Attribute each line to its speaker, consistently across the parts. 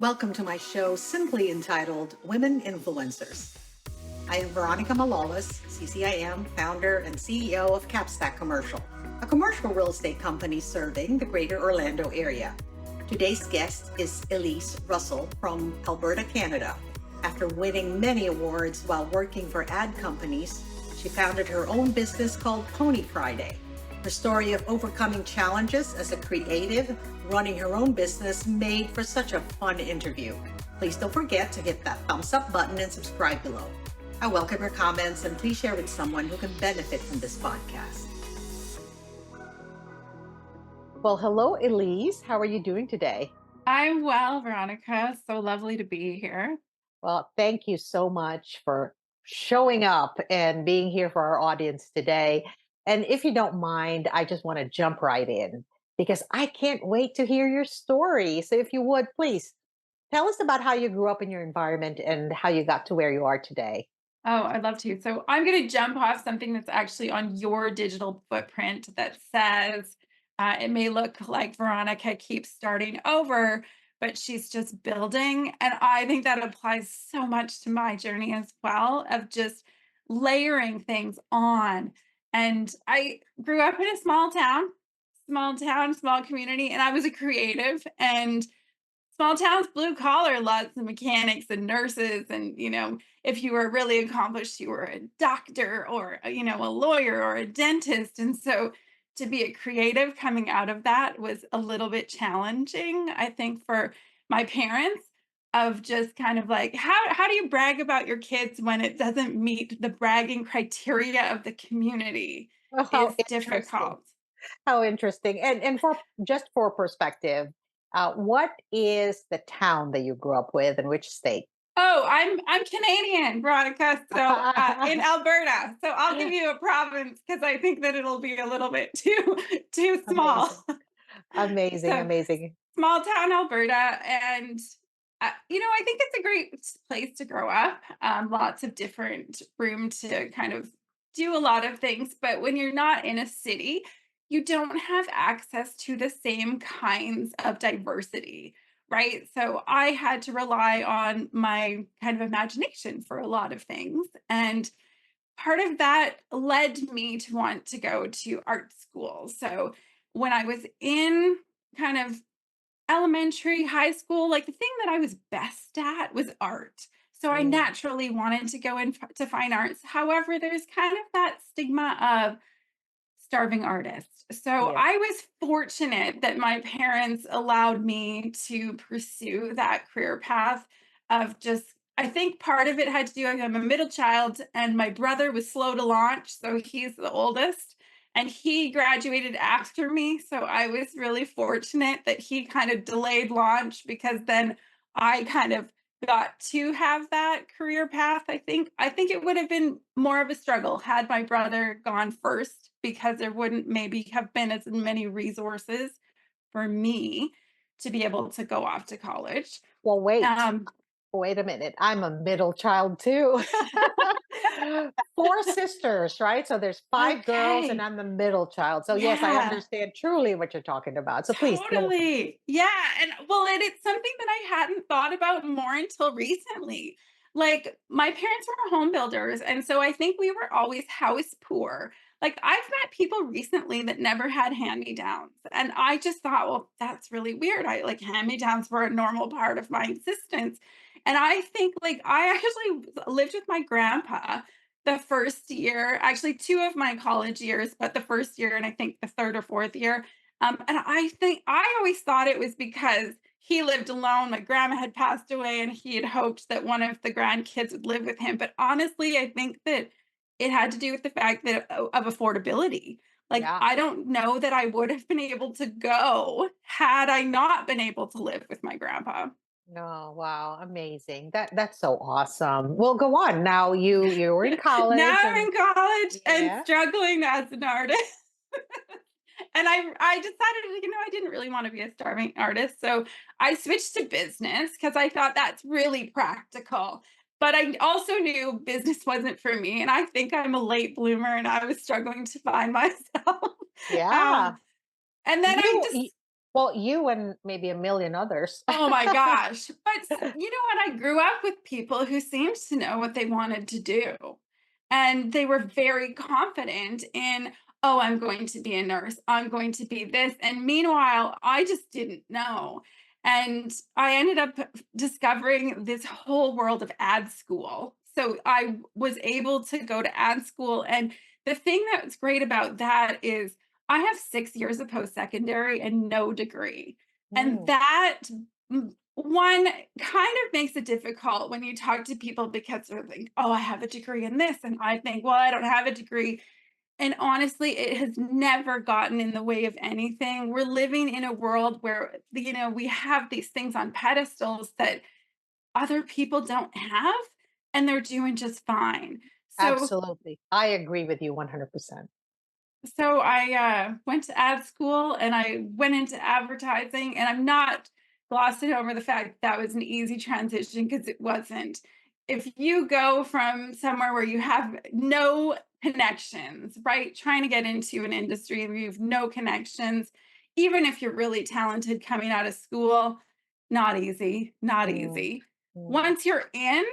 Speaker 1: Welcome to my show, simply entitled Women Influencers. I am Veronica CCIM, founder and CEO of Capstack Commercial, a commercial real estate company serving the greater Orlando area. Today's guest is Elise Russell from Alberta, Canada. After winning many awards while working for ad companies, she founded her own business called Pony Friday. Her story of overcoming challenges as a creative, running her own business made for such a fun interview. Please don't forget to hit that thumbs up button and subscribe below. I welcome your comments and please share with someone who can benefit from this podcast. Well, hello, Elise. How are you doing today?
Speaker 2: I'm well, Veronica. So lovely to be here.
Speaker 1: Well, thank you so much for showing up and being here for our audience today. And if you don't mind, I just want to jump right in because I can't wait to hear your story. So, if you would, please tell us about how you grew up in your environment and how you got to where you are today.
Speaker 2: Oh, I'd love to. So I'm going to jump off something that's actually on your digital footprint that says it may look like Veronica keeps starting over, but she's just building. And I think that applies so much to my journey as well of just layering things on. And I grew up in a small town, small community, and I was a creative. And small towns, blue collar, lots of mechanics and nurses. And, if you were really accomplished, you were a doctor or, a lawyer or a dentist. And so to be a creative coming out of that was a little bit challenging, I think, for my parents of just kind of like, how do you brag about your kids when it doesn't meet the bragging criteria of the community
Speaker 1: Oh, how
Speaker 2: is
Speaker 1: interesting.
Speaker 2: difficult.
Speaker 1: How interesting. And for just for perspective, what is the town that you grew up with and which state?
Speaker 2: Oh, I'm Canadian, Veronica, so, in Alberta, so I'll give you a province because I think that it'll be a little bit too small.
Speaker 1: Amazing. Amazing.
Speaker 2: So,
Speaker 1: Amazing.
Speaker 2: small town Alberta, and, I think it's a great place to grow up, lots of different room to kind of do a lot of things, but when you're not in a city, you don't have access to the same kinds of diversity, right? So I had to rely on my kind of imagination for a lot of things. And part of that led me to want to go to art school. So when I was in kind of elementary, high school, like the thing that I was best at was art. So I
Speaker 1: Mm,
Speaker 2: naturally wanted to go into fine arts. However, there's kind of that stigma of starving artist. So
Speaker 1: yeah.
Speaker 2: I was fortunate that my parents allowed me to pursue that career path of just, I think part of it had to do with I'm a middle child and my brother was slow to launch. So he's the oldest and he graduated after me. So I was really fortunate that he kind of delayed launch because then I kind of got to have that career path. I think it would have been more of a struggle had my brother gone first because there wouldn't maybe have been as many resources for me to be able to go off to college.
Speaker 1: Well, wait.
Speaker 2: Um,
Speaker 1: Wait a minute. I'm a middle child too. Four sisters, right? So there's five girls, and
Speaker 2: okay.
Speaker 1: I'm the middle child. So, yes, I
Speaker 2: Yeah.
Speaker 1: understand truly what you're talking about. So, please go on.
Speaker 2: Totally. Yeah, and well, and it's something that I hadn't thought about more until recently. Like, my parents were home builders, and so I think we were always house poor. Like, I've met people recently that never had hand-me-downs, and I just thought, "Well, that's really weird." I like, hand-me-downs were a normal part of my existence, and I think, like, I actually lived with my grandpa the first year, actually 2 of my college years, but the first year and I think the 3rd or 4th year, and I think I always thought it was because he lived alone. My grandma had passed away, and he had hoped that one of the grandkids would live with him. But honestly, I think that it had to do with the fact that of affordability. Like,
Speaker 1: Yeah.
Speaker 2: I don't know that I would have been able to go had I not been able to live with my grandpa.
Speaker 1: Oh, wow. Amazing. That's so awesome. Well, go on. Now you were in
Speaker 2: Now
Speaker 1: college
Speaker 2: I'm
Speaker 1: and
Speaker 2: in college and
Speaker 1: yeah.
Speaker 2: struggling as an artist. And I decided, I didn't really want to be a starving artist. So I switched to business because I thought that's really practical. But I also knew business wasn't for me. And I think I'm a late bloomer and I was struggling to find myself. um,
Speaker 1: Yeah.
Speaker 2: and then I
Speaker 1: You
Speaker 2: just,
Speaker 1: y-
Speaker 3: Well, you and maybe a million others.
Speaker 2: Oh my gosh. But you know what? I grew up with people who seemed to know what they wanted to do. And they were very confident in, oh, I'm going to be a nurse. I'm going to be this. And meanwhile, I just didn't know. And I ended up discovering this whole world of ad school. So I was able to go to ad school. And the thing that's great about that is I have 6 years of post secondary and no degree. And
Speaker 3: Mm,
Speaker 2: that one kind of makes it difficult when you talk to people because they're like, "Oh, I have a degree in this," and I think, "Well, I don't have a degree." And honestly, it has never gotten in the way of anything. We're living in a world where, we have these things on pedestals that other people don't have, and they're doing just fine. So
Speaker 3: absolutely. I agree with you 100%.
Speaker 2: I went to ad school and I went into advertising, and I'm not glossing over the fact that was an easy transition because it wasn't. If you go from somewhere where you have no connections, right, trying to get into an industry and you have no connections, even if you're really talented coming out of school, not easy, not
Speaker 3: Mm,
Speaker 2: easy.
Speaker 3: mm,
Speaker 2: Once you're in,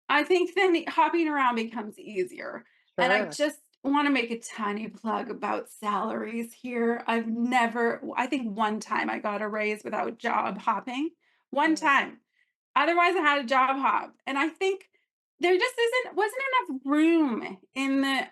Speaker 2: I think then hopping around becomes easier. And I
Speaker 3: sure.
Speaker 2: just want to make a tiny plug about salaries here. I think one time I got a raise without job hopping. One
Speaker 3: Mm,
Speaker 2: time. Otherwise, I had a job hop, and I think there just wasn't enough room in the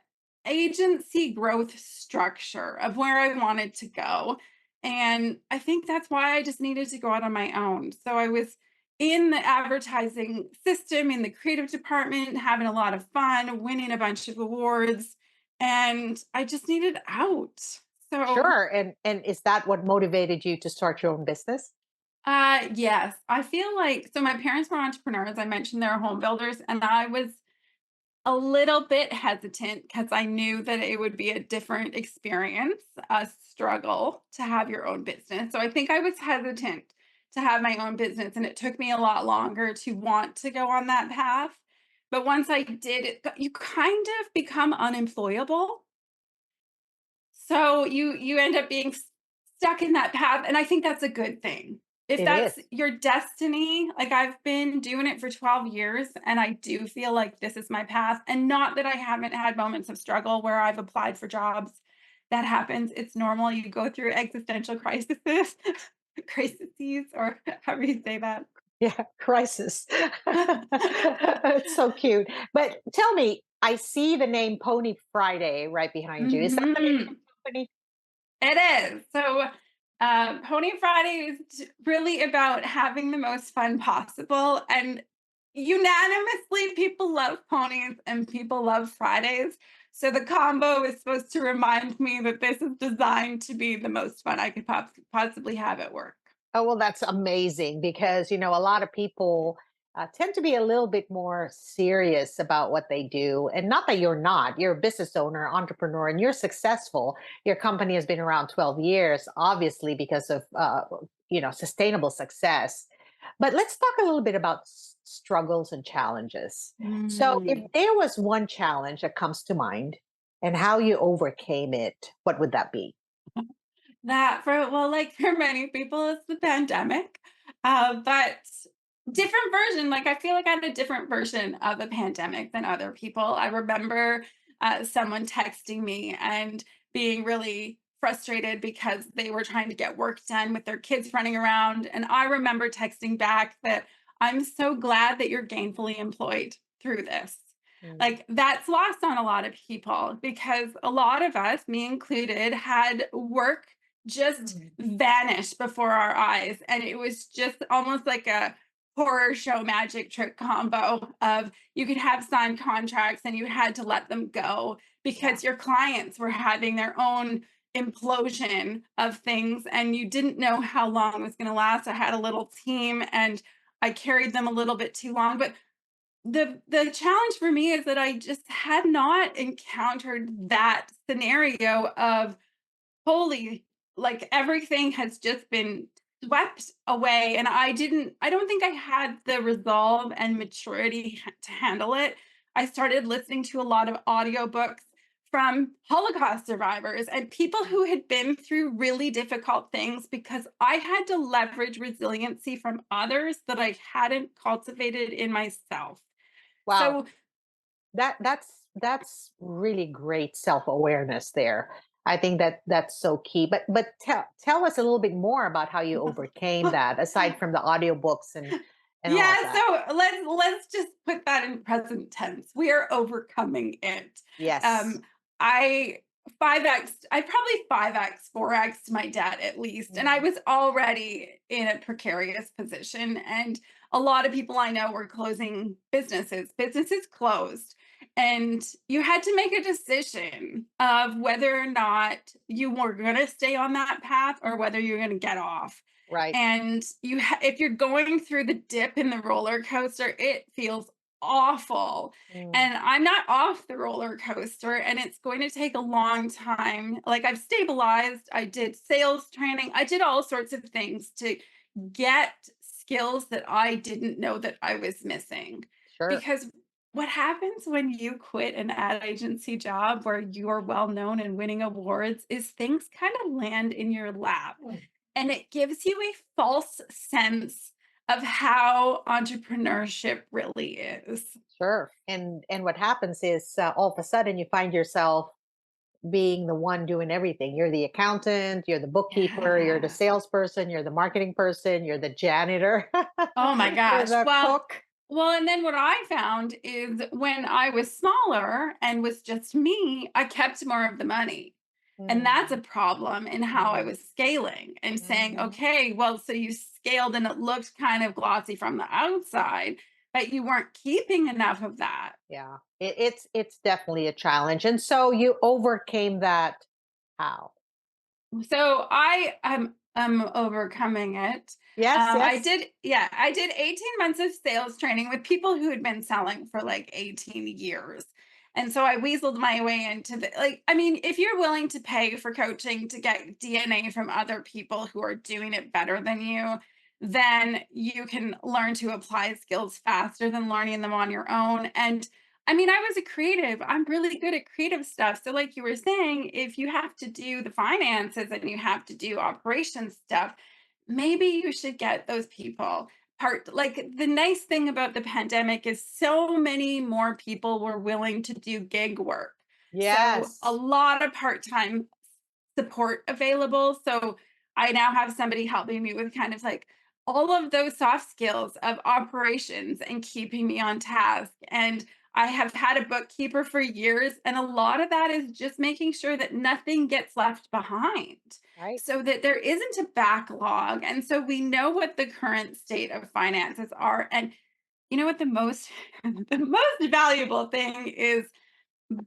Speaker 2: agency growth structure of where I wanted to go, and I think that's why I just needed to go out on my own. So I was in the advertising system, in the creative department, having a lot of fun, winning a bunch of awards, and I just needed out. So
Speaker 3: sure. And is that what motivated you to start your own business?
Speaker 2: yes, I feel like so my parents were entrepreneurs. I mentioned they're home builders, and I was a little bit hesitant because I knew that it would be a different experience, a struggle to have your own business. So I think I was hesitant to have my own business, and it took me a lot longer to want to go on that path. But once I did it, you kind of become unemployable, so you end up being stuck in that path, and I think that's a good thing. If
Speaker 3: It is.
Speaker 2: that's your destiny, like I've been doing it for 12 years and I do feel like this is my path, and not that I haven't had moments of struggle where I've applied for jobs. That happens. It's normal. You go through existential crises, crises, or however you say that.
Speaker 3: Yeah, crisis. It's so cute. But tell me, I see the name Pony Friday right behind you. Is that the name of
Speaker 2: Mhm.
Speaker 3: the company?
Speaker 2: It is. So, Pony Friday is really about having the most fun possible. And unanimously, people love ponies and people love Fridays. So, the combo is supposed to remind me that this is designed to be the most fun I could possibly have at work.
Speaker 3: Oh, well, that's amazing because, a lot of people tend to be a little bit more serious about what they do. And not that you're not, you're a business owner, entrepreneur, and you're successful. Your company has been around 12 years, obviously, because of, sustainable success. But let's talk a little bit about struggles and challenges. So, if
Speaker 2: Mm.
Speaker 3: there was one challenge that comes to mind and how you overcame it, what would that be?
Speaker 2: That for well, like for many people, it's the pandemic. But different version. Like I feel like I had a different version of the pandemic than other people. I remember someone texting me and being really frustrated because they were trying to get work done with their kids running around. And I remember texting back that I'm so glad that you're gainfully employed through this.
Speaker 3: Mm,
Speaker 2: Like that's lost on a lot of people because a lot of us, me included, had work just
Speaker 3: mm,
Speaker 2: vanished before our eyes. And it was just almost like a horror show magic trick combo of you could have signed contracts and you had to let them go
Speaker 3: yeah.
Speaker 2: because your clients were having their own implosion of things and you didn't know how long it was going to last. I had a little team and I carried them a little bit too long, but the challenge for me is that I just had not encountered that scenario of holy, like everything has just been swept away. And I don't think I had the resolve and maturity to handle it. I started listening to a lot of audiobooks from Holocaust survivors and people who had been through really difficult things because I had to leverage resiliency from others that I hadn't cultivated in myself.
Speaker 3: Wow.
Speaker 2: So,
Speaker 3: That's really great self-awareness there. I think that that's so key. But tell us a little bit more about how you overcame that, aside from the audiobooks and all of
Speaker 2: yeah,
Speaker 3: that.
Speaker 2: so let's just put that in present tense. We are overcoming it.
Speaker 3: Yes.
Speaker 2: Um, I 5x, I probably 5x, 4x my debt at least. And I
Speaker 3: Mm.
Speaker 2: was already in a precarious position. And a lot of people I know were closing businesses closed. And you had to make a decision of whether or not you were going to stay on that path or whether you're going to get off.
Speaker 3: Right.
Speaker 2: And if you're going through the dip in the roller coaster, it feels awful.
Speaker 3: Mm.
Speaker 2: And I'm not off the roller coaster, and it's going to take a long time. Like, I've stabilized, I did sales training, I did all sorts of things to get skills that I didn't know that I was missing.
Speaker 3: Sure.
Speaker 2: Because what happens when you quit an ad agency job where you are well known and winning awards is things kind of land in your lap, and it gives you a false sense of how entrepreneurship really is.
Speaker 3: Sure. And what happens is, all of a sudden you find yourself being the one doing everything. You're the accountant, you're the bookkeeper, you're the
Speaker 2: Yeah.
Speaker 3: salesperson, you're the marketing person, you're the janitor,
Speaker 2: Oh my
Speaker 3: you're
Speaker 2: gosh.
Speaker 3: the cook.
Speaker 2: And then what I found is when I was smaller and was just me, I kept more of the money. And that's a
Speaker 3: Mm.
Speaker 2: problem in how I
Speaker 3: Mm.
Speaker 2: was scaling and saying,
Speaker 3: Mhm.
Speaker 2: okay, well, so you scaled and it looked kind of glossy from the outside, but you weren't keeping enough of that.
Speaker 3: Yeah, it's definitely a challenge. And so you overcame that how?
Speaker 2: So I am overcoming it.
Speaker 3: Yes, yes.
Speaker 2: I did 18 months of sales training with people who had been selling for like 18 years. And so I weaseled my way into the, like, I mean, if you're willing to pay for coaching to get DNA from other people who are doing it better than you, then you can learn to apply skills faster than learning them on your own. And I mean, I was a creative. I'm really good at creative stuff. So, like you were saying, if you have to do the finances and you have to do operations stuff, maybe you should get those people. Like, the nice thing about the pandemic is so many more people were willing to do gig work. So, a
Speaker 3: Yes.
Speaker 2: lot of part-time support available. So I now have somebody helping me with kind of like all of those soft skills of operations and keeping me on task. And I have had a bookkeeper for years, and a lot of that is just making sure that nothing gets left behind
Speaker 3: Right.
Speaker 2: so that there isn't a backlog. And so we know what the current state of finances are. And you know what the most the most valuable thing is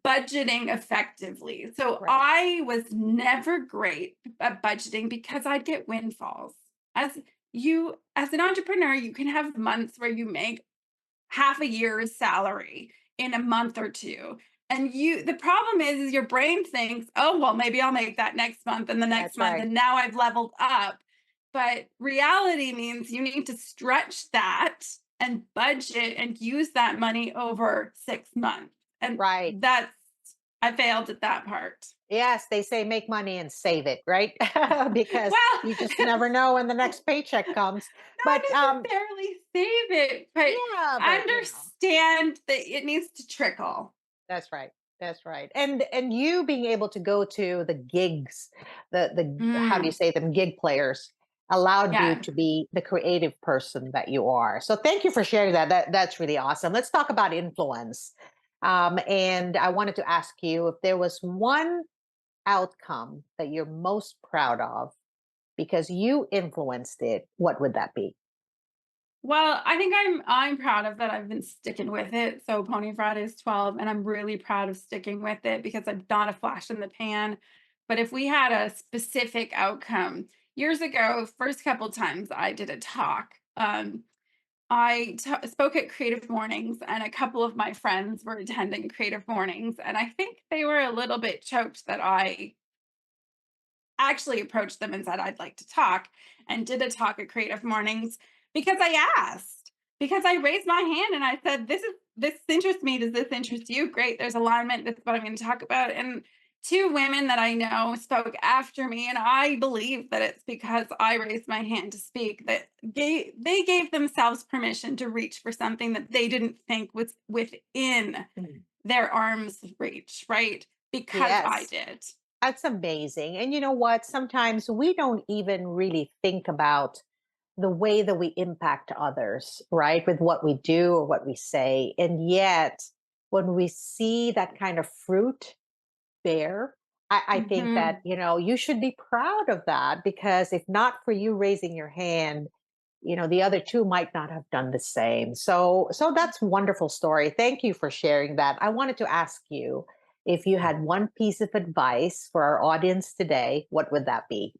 Speaker 2: budgeting effectively. So
Speaker 3: Right.
Speaker 2: I was never great at budgeting because I'd get windfalls. As an entrepreneur, you can have months where you make half a year's salary in a month or two. And the problem is your brain thinks, "Oh, well, maybe I'll make that next month and the next
Speaker 3: That's
Speaker 2: month
Speaker 3: right.
Speaker 2: and now I've leveled up." But reality means you need to stretch that and budget and use that money over 6 months. And
Speaker 3: Right.
Speaker 2: I failed at that part.
Speaker 3: Yes, they say make money and save it, right? Because
Speaker 2: Well,
Speaker 3: you just never know when the next paycheck comes. But
Speaker 2: not necessarily save it, but
Speaker 3: yeah, but
Speaker 2: understand that it needs to trickle.
Speaker 3: that's right. That's right. And you being able to go to the gigs, the how do you
Speaker 2: Mm,
Speaker 3: say them, gig players, allowed you
Speaker 2: yeah.
Speaker 3: to be the creative person that you are. So thank you for sharing that. That's really awesome. Let's talk about influence. And I wanted to ask you if there was one outcome that you're most proud of because you influenced it, what would that be?
Speaker 2: Well, I think I'm proud of that. I've been sticking with it. So Pony Friday is 12, and I'm really proud of sticking with it because I'm not a flash in the pan. But if we had a specific outcome years ago, first couple times I did a talk, spoke at Creative Mornings, and a couple of my friends were attending Creative Mornings, and I think they were a little bit choked that I actually approached them and said I'd like to talk, and did a talk at Creative Mornings because I asked. because I raised my hand and I said, this interests me. Does this interest you? Great. There's alignment. This is what I'm going to talk about. And two women that I know spoke after me, and I believe that it's because I raised my hand to speak that they gave themselves permission to reach for something that they didn't think was within
Speaker 3: Mm.
Speaker 2: their arm's reach, right? Because I
Speaker 3: Yes.
Speaker 2: did.
Speaker 3: That's amazing. And you know what? Sometimes we don't even really think about the way that we impact others, right? With what we do or what we say. And yet, when we see that kind of fruit bear, I think that,
Speaker 2: Hmm.
Speaker 3: you should be proud of that, because if not for you raising your hand, the other two might not have done the same. So that's a wonderful story. Thank you for sharing that. I wanted to ask you, if you had one piece of advice for our audience today, what would that be?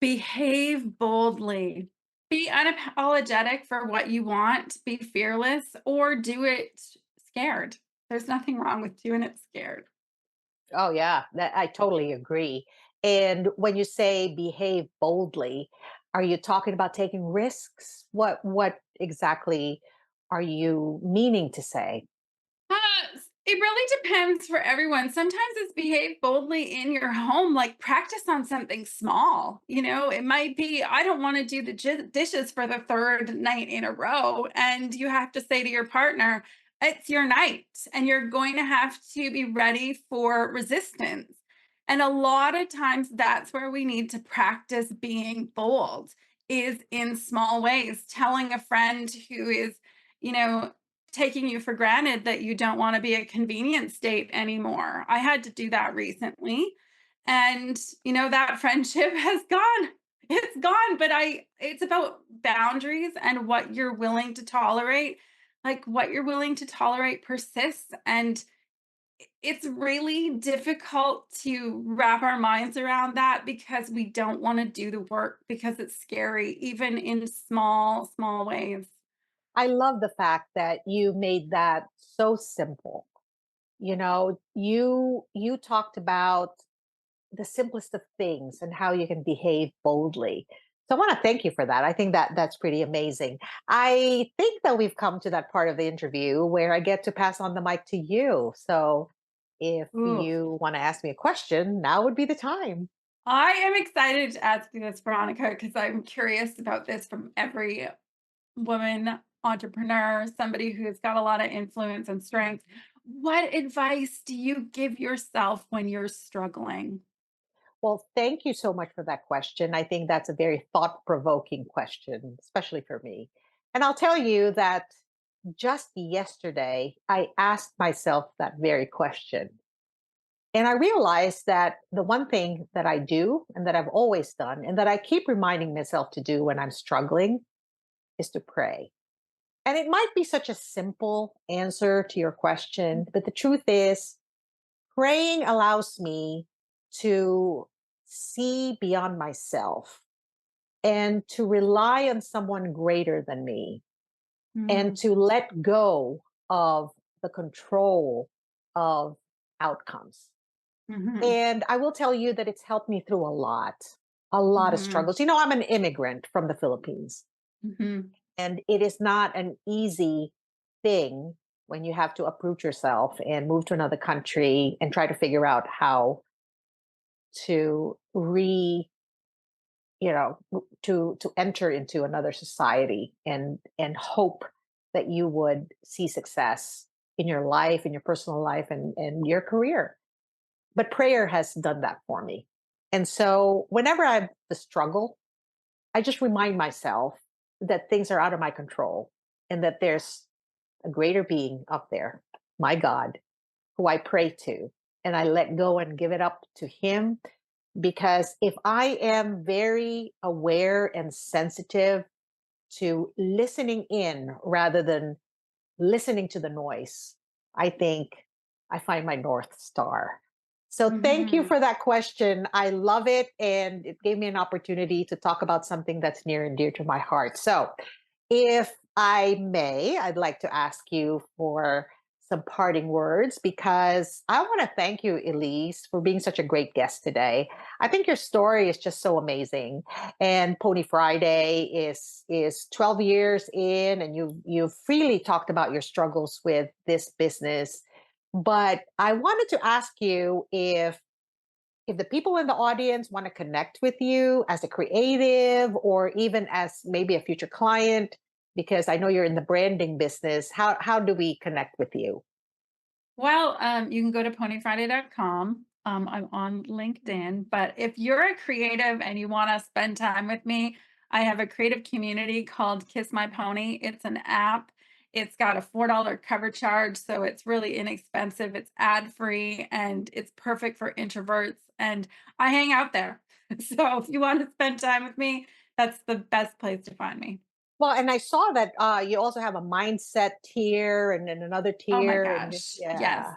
Speaker 2: Behave boldly. Be unapologetic for what you want. Be fearless or do it scared. There's nothing wrong with doing it scared.
Speaker 3: Oh yeah, that I totally agree. And when you say behave boldly, are you talking about taking risks? What exactly are you meaning to say?
Speaker 2: It really depends for everyone. Sometimes it's behave boldly in your home, like practice on something small. It might be, I don't want to do the dishes for the third night in a row. And you have to say to your partner, it's your night, and you're going to have to be ready for resistance. And a lot of times that's where we need to practice being bold, is in small ways, telling a friend who is, you know, taking you for granted that you don't want to be a convenience state anymore. I had to do that recently. And that friendship has gone. It's gone, but it's about boundaries and what you're willing to tolerate. Like what you're willing to tolerate persists, and it's really difficult to wrap our minds around that because we don't want to do the work because it's scary even in small ways.
Speaker 3: I love the fact that you made that so simple. You talked about the simplest of things and how you can behave boldly. So I want to thank you for that. I think that that's pretty amazing. I think that we've come to that part of the interview where I get to pass on the mic to you. So if
Speaker 2: Ooh.
Speaker 3: you want to ask me a question, now would be the time.
Speaker 2: I am excited to ask you this, Veronica, because I'm curious about this from every woman entrepreneur, somebody who's got a lot of influence and strength. What advice do you give yourself when you're struggling?
Speaker 3: Well, thank you so much for that question. I think that's a very thought provoking question, especially for me. And I'll tell you that just yesterday, I asked myself that very question. And I realized that the one thing that I do and that I've always done and that I keep reminding myself to do when I'm struggling is to pray. And it might be such a simple answer to your question, but the truth is, praying allows me to see beyond myself and to rely on someone greater than me and
Speaker 2: Mm,
Speaker 3: to let go of the control of outcomes.
Speaker 2: mhm,
Speaker 3: And I will tell you that it's helped me through a lot of
Speaker 2: mhm,
Speaker 3: struggles. I'm an immigrant from the Philippines,
Speaker 2: mhm,
Speaker 3: and it is not an easy thing when you have to uproot yourself and move to another country and try to figure out how to to enter into another society and hope that you would see success in your life, in your personal life, and your career. But prayer has done that for me. And so whenever I have the struggle, I just remind myself that things are out of my control and that there's a greater being up there, my God, who I pray to. And I let go and give it up to Him, because if I am very aware and sensitive to listening in rather than listening to the noise, I think I find my North Star. So thank you
Speaker 2: mhm.
Speaker 3: for that question. I love it. And it gave me an opportunity to talk about something that's near and dear to my heart. So if I may, I'd like to ask you for some parting words, because I want to thank you, Elise, for being such a great guest today. I think your story is just so amazing. And Pony Friday is 12 years in, and you've freely talked about your struggles with this business. But I wanted to ask you if the people in the audience want to connect with you as a creative or even as maybe a future client, because I know you're in the branding business, how do we connect with you?
Speaker 2: Well, you can go to ponyfriday.com. I'm on LinkedIn, but if you're a creative and you want to spend time with me, I have a creative community called Kiss My Pony. It's an app. It's got a $4 cover charge, so it's really inexpensive. It's ad free and it's perfect for introverts. And I hang out there. So if you want to spend time with me, that's the best place to find me.
Speaker 3: Well, and I saw that you also have a mindset tier and then another
Speaker 2: Oh my
Speaker 3: tier, and
Speaker 2: gosh. Yes.
Speaker 3: yeah,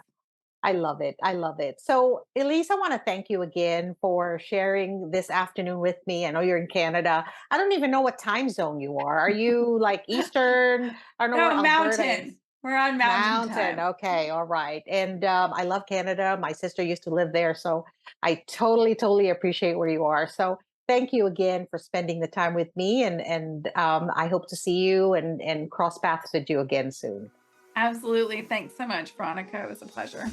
Speaker 3: I love it. I love it. So, Elise, I want to thank you again for sharing this afternoon with me. I know you're in Canada. I don't even know what time zone you are. Are you like Eastern? I don't know where
Speaker 2: No,
Speaker 3: Alberta is.
Speaker 2: mountain. We're on mountain
Speaker 3: Mountain.
Speaker 2: time.
Speaker 3: Okay. All right. And I love Canada. My sister used to live there. So I totally, totally appreciate where you are. So thank you again for spending the time with me. And I hope to see you and cross paths with you again soon.
Speaker 2: Absolutely. Thanks so much, Veronica. It was a pleasure.